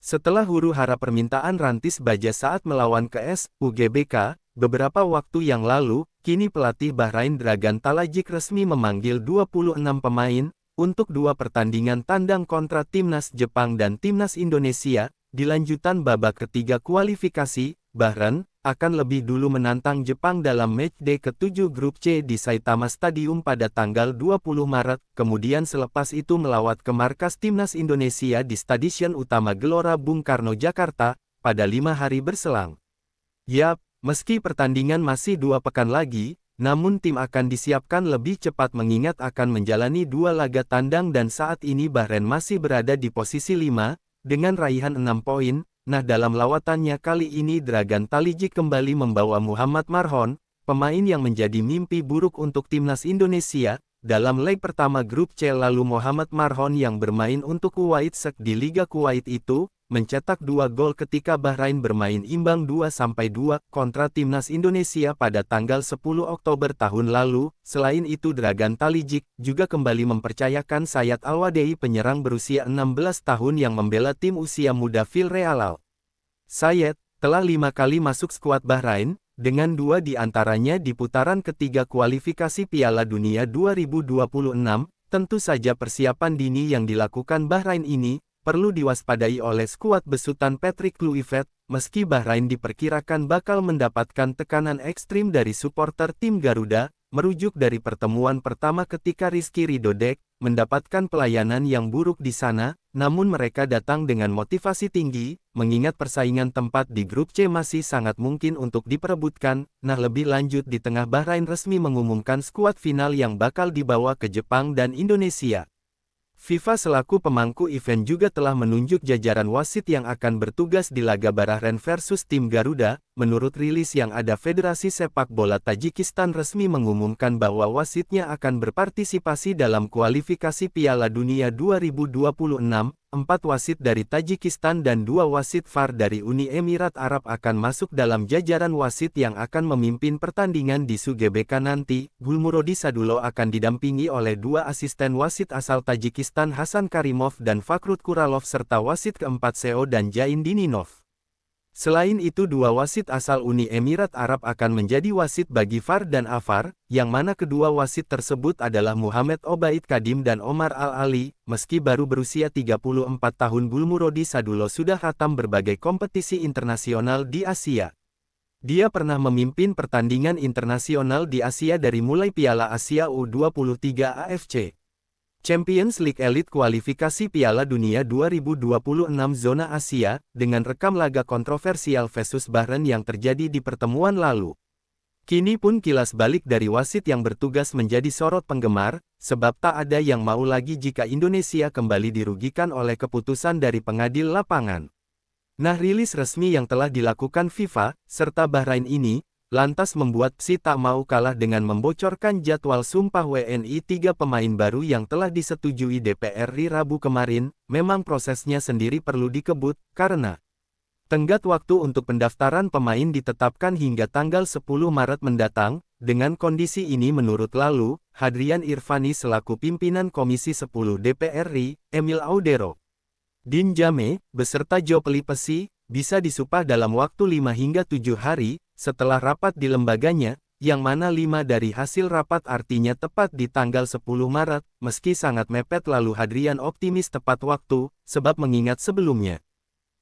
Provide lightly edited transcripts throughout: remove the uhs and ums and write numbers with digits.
Setelah huru-hara permintaan Rantis Baja saat melawan KS UGBK, beberapa waktu yang lalu, kini pelatih Bahrain Dragan Talajik resmi memanggil 26 pemain, untuk dua pertandingan tandang kontra Timnas Jepang dan Timnas Indonesia, di lanjutan babak ketiga kualifikasi. Bahrain akan lebih dulu menantang Jepang dalam matchday ke-7 Grup C di Saitama Stadium pada tanggal 20 Maret, kemudian selepas itu melawat ke markas Timnas Indonesia di Stadion Utama Gelora Bung Karno Jakarta, pada 5 hari berselang. Yap, meski pertandingan masih 2 pekan lagi, namun tim akan disiapkan lebih cepat mengingat akan menjalani 2 laga tandang dan saat ini Bahrain masih berada di posisi 5, dengan raihan 6 poin. Nah, dalam lawatannya kali ini Dragan Talajik kembali membawa Muhammad Marhon, pemain yang menjadi mimpi buruk untuk Timnas Indonesia. Dalam leg pertama Grup C lalu Muhammad Marhon yang bermain untuk Kuwait Sek di Liga Kuwait itu, mencetak 2 gol ketika Bahrain bermain imbang 2-2 kontra Timnas Indonesia pada tanggal 10 Oktober tahun lalu. Selain itu Dragan Talajik juga kembali mempercayakan Sayat Alwadei penyerang berusia 16 tahun yang membela tim usia muda Villarreal. Sayat telah 5 kali masuk skuad Bahrain, dengan 2 di antaranya di putaran ketiga kualifikasi Piala Dunia 2026. Tentu saja persiapan dini yang dilakukan Bahrain ini perlu diwaspadai oleh skuad besutan Patrick Kluivert, meski Bahrain diperkirakan bakal mendapatkan tekanan ekstrim dari supporter tim Garuda, merujuk dari pertemuan pertama ketika Rizky Ridodek mendapatkan pelayanan yang buruk di sana, namun mereka datang dengan motivasi tinggi, mengingat persaingan tempat di Grup C masih sangat mungkin untuk diperebutkan. Nah, lebih lanjut di tengah Bahrain resmi mengumumkan skuad final yang bakal dibawa ke Jepang dan Indonesia. FIFA selaku pemangku event juga telah menunjuk jajaran wasit yang akan bertugas di laga Bahrain versus tim Garuda. Menurut rilis yang ada, Federasi Sepak Bola Tajikistan resmi mengumumkan bahwa wasitnya akan berpartisipasi dalam kualifikasi Piala Dunia 2026. 4 wasit dari Tajikistan dan 2 wasit VAR dari Uni Emirat Arab akan masuk dalam jajaran wasit yang akan memimpin pertandingan di SUGBK nanti. Gulmurodi Sadulo akan didampingi oleh 2 asisten wasit asal Tajikistan Hasan Karimov dan Fakrut Kuralov serta wasit keempat Seo dan Jain Dininov. Selain itu 2 wasit asal Uni Emirat Arab akan menjadi wasit bagi VAR dan AVAR, yang mana kedua wasit tersebut adalah Muhammad Obaid Kadim dan Omar Al-Ali. Meski baru berusia 34 tahun, Gulmurodi Sadulo sudah khatam berbagai kompetisi internasional di Asia. Dia pernah memimpin pertandingan internasional di Asia dari mulai Piala Asia U23 AFC Champions League Elite kualifikasi Piala Dunia 2026 zona Asia, dengan rekam laga kontroversial versus Bahrain yang terjadi di pertemuan lalu. Kini pun kilas balik dari wasit yang bertugas menjadi sorot penggemar, sebab tak ada yang mau lagi jika Indonesia kembali dirugikan oleh keputusan dari pengadil lapangan. Nah, rilis resmi yang telah dilakukan FIFA, serta Bahrain ini, lantas membuat PSSI tak mau kalah dengan membocorkan jadwal sumpah WNI 3 pemain baru yang telah disetujui DPR RI Rabu kemarin. Memang prosesnya sendiri perlu dikebut, karena tenggat waktu untuk pendaftaran pemain ditetapkan hingga tanggal 10 Maret mendatang. Dengan kondisi ini menurut lalu, Hadrian Irvani selaku pimpinan Komisi 10 DPR RI, Emil Audero, Din Jame, beserta Jopli PSSI, bisa disumpah dalam waktu 5 hingga 7 hari, setelah rapat di lembaganya, yang mana 5 dari hasil rapat artinya tepat di tanggal 10 Maret, meski sangat mepet. Lalu Hadrian optimis tepat waktu, sebab mengingat sebelumnya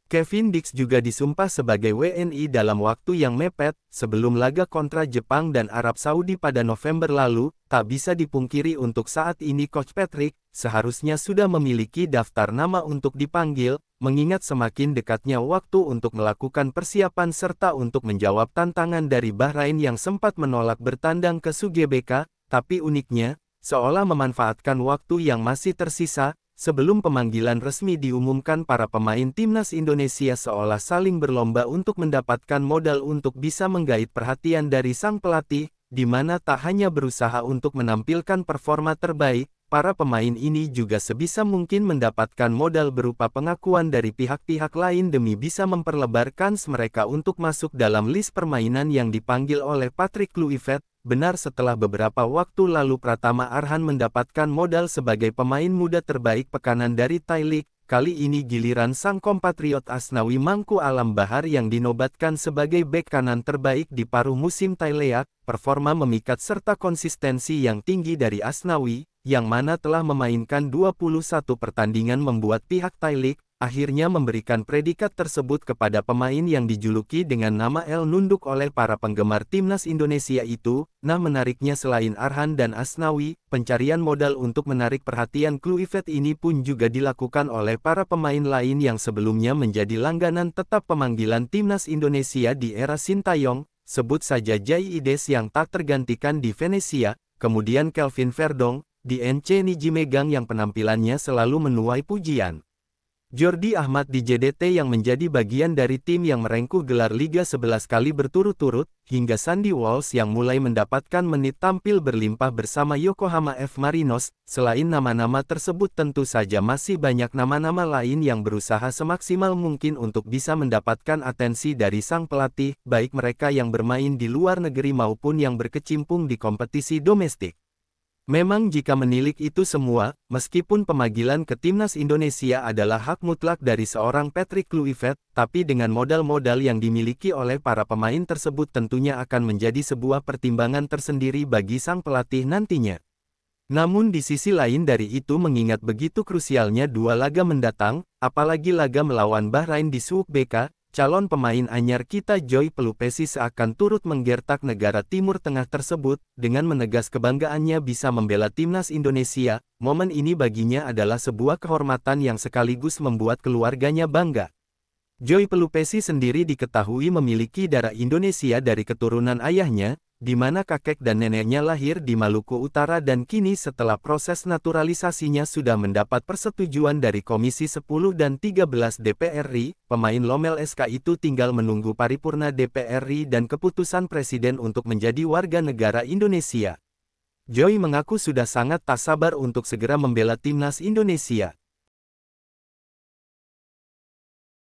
Kevin Dix juga disumpah sebagai WNI dalam waktu yang mepet, sebelum laga kontra Jepang dan Arab Saudi pada November lalu. Tak bisa dipungkiri untuk saat ini Coach Patrick seharusnya sudah memiliki daftar nama untuk dipanggil, mengingat semakin dekatnya waktu untuk melakukan persiapan serta untuk menjawab tantangan dari Bahrain yang sempat menolak bertandang ke SUGBK. Tapi uniknya, seolah memanfaatkan waktu yang masih tersisa, sebelum pemanggilan resmi diumumkan, para pemain timnas Indonesia seolah saling berlomba untuk mendapatkan modal untuk bisa menggait perhatian dari sang pelatih, di mana tak hanya berusaha untuk menampilkan performa terbaik, para pemain ini juga sebisa mungkin mendapatkan modal berupa pengakuan dari pihak-pihak lain demi bisa memperlebar kans mereka untuk masuk dalam list permainan yang dipanggil oleh Patrick Kluivert. Benar, setelah beberapa waktu lalu Pratama Arhan mendapatkan modal sebagai pemain muda terbaik pekanan dari Thai League, kali ini giliran sang kompatriot Asnawi Mangku Alam Bahar yang dinobatkan sebagai bek kanan terbaik di paruh musim Thailand. Performa memikat serta konsistensi yang tinggi dari Asnawi, yang mana telah memainkan 21 pertandingan membuat pihak Thailand akhirnya memberikan predikat tersebut kepada pemain yang dijuluki dengan nama El Nunduk oleh para penggemar timnas Indonesia itu. Nah, menariknya selain Arhan dan Asnawi, pencarian modal untuk menarik perhatian Kluivert ini pun juga dilakukan oleh para pemain lain yang sebelumnya menjadi langganan tetap pemanggilan timnas Indonesia di era Sintayong. Sebut saja Jai Ides yang tak tergantikan di Venesia, kemudian Kelvin Verdong, di NC Nijimegang yang penampilannya selalu menuai pujian. Jordi Ahmad di JDT yang menjadi bagian dari tim yang merengkuh gelar Liga 11 kali berturut-turut, hingga Sandy Walsh yang mulai mendapatkan menit tampil berlimpah bersama Yokohama F. Marinos. Selain nama-nama tersebut tentu saja masih banyak nama-nama lain yang berusaha semaksimal mungkin untuk bisa mendapatkan atensi dari sang pelatih, baik mereka yang bermain di luar negeri maupun yang berkecimpung di kompetisi domestik. Memang jika menilik itu semua, meskipun pemanggilan ke timnas Indonesia adalah hak mutlak dari seorang Patrick Kluivert, tapi dengan modal-modal yang dimiliki oleh para pemain tersebut tentunya akan menjadi sebuah pertimbangan tersendiri bagi sang pelatih nantinya. Namun di sisi lain dari itu mengingat begitu krusialnya dua laga mendatang, apalagi laga melawan Bahrain di SUBK, calon pemain anyar kita Joy Pelupesi seakan turut menggertak negara Timur Tengah tersebut, dengan menegas kebanggaannya bisa membela timnas Indonesia. Momen ini baginya adalah sebuah kehormatan yang sekaligus membuat keluarganya bangga. Joy Pelupesi sendiri diketahui memiliki darah Indonesia dari keturunan ayahnya, di mana kakek dan neneknya lahir di Maluku Utara dan kini setelah proses naturalisasinya sudah mendapat persetujuan dari Komisi 10 dan 13 DPR RI, pemain Lomel SK itu tinggal menunggu paripurna DPR RI dan keputusan Presiden untuk menjadi warga negara Indonesia. Joy mengaku sudah sangat tak sabar untuk segera membela timnas Indonesia.